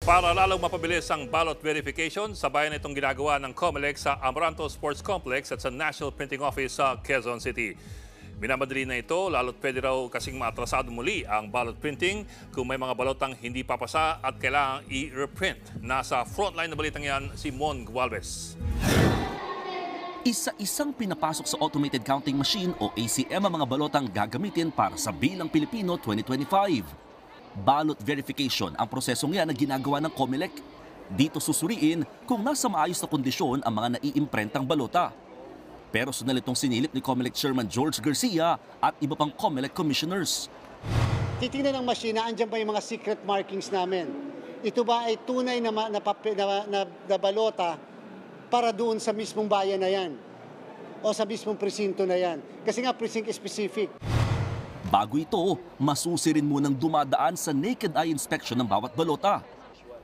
Para lalong mapabilis ang ballot verification, sabayan itong ginagawa ng COMELEC sa Amoranto Sports Complex at sa National Printing Office sa Quezon City. Minamadali na ito, lalo't pwede raw kasing maatrasado muli ang ballot printing kung may mga balotang hindi papasa at kailangang i-reprint. Nasa frontline na balitang yan si Mon Gualvez. Isa-isang pinapasok sa automated counting machine o ACM ang mga balotang gagamitin para sa Bilang Pilipino 2025. Ballot verification ang prosesong yan na ginagawa ng COMELEC. Dito susuriin kung nasa maayos na kondisyon ang mga naiimprentang balota. Personal itong sinilip ni COMELEC Chairman George Garcia at iba pang COMELEC commissioners. Titingnan ng machine na andyan pa yung mga secret markings namin. Ito ba ay tunay na balota para doon sa mismong bayan na yan o sa mismong presinto na yan? Kasi nga precinct specific. Bago ito, masusi rin munang dumadaan sa naked eye inspection ng bawat balota.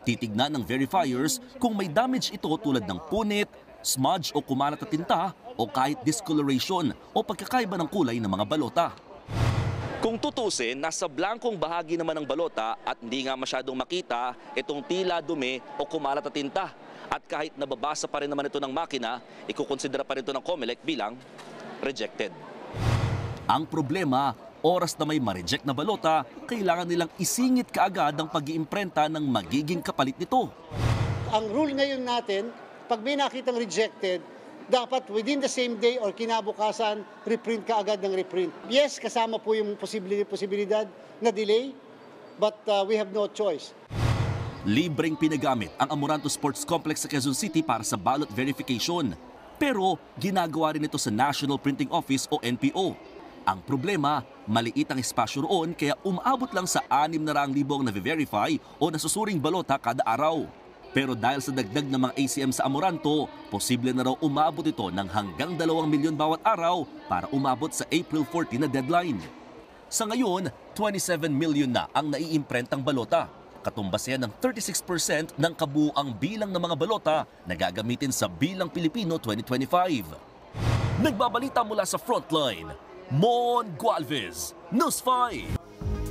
Titignan ng verifiers kung may damage ito tulad ng punit, smudge o kumalat na tinta o kahit discoloration o pagkakaiba ng kulay ng mga balota. Kung tutusin, nasa blankong bahagi naman ng balota at hindi nga masyadong makita itong tila dumi o kumalat na tinta. At kahit nababasa pa rin naman ito ng makina, ikukonsidera pa rin ito ng COMELEC bilang rejected. Ang problema, oras na may ma-reject na balota, kailangan nilang isingit kaagad ang pag-iimprenta ng magiging kapalit nito. Ang rule ngayon natin, pag may nakitang rejected, dapat within the same day or kinabukasan, reprint ka agad ng reprint. Yes, kasama po yung posibilidad na delay, but we have no choice. Libreng pinagamit ang Amoranto Sports Complex sa Quezon City para sa ballot verification. Pero ginagawa rin ito sa National Printing Office o NPO. Ang problema, maliit ang espasyo roon kaya umaabot lang sa 600,000 ang na-verify o nasusuring balota kada araw. Pero dahil sa dagdag ng mga ACM sa Amoranto, posible na raw umabot ito ng hanggang 2 milyon bawat araw para umabot sa April 14 na deadline. Sa ngayon, 27 million na ang naiimprentang balota. Katumbas yan ng 36% ng kabuuang bilang ng mga balota na gagamitin sa Bilang Pilipino 2025. Nagbabalita mula sa Frontline, Mon Gualvez, News 5.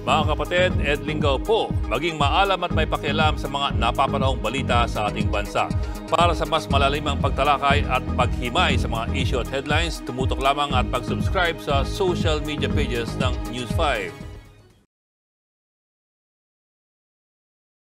Mga kapatid, Ed Lingaw po, maging maalam at may pakialam sa mga napapanahong balita sa ating bansa. Para sa mas malalimang pagtalakay at paghimay sa mga issue at headlines, tumutok lamang at pag-subscribe sa social media pages ng News 5.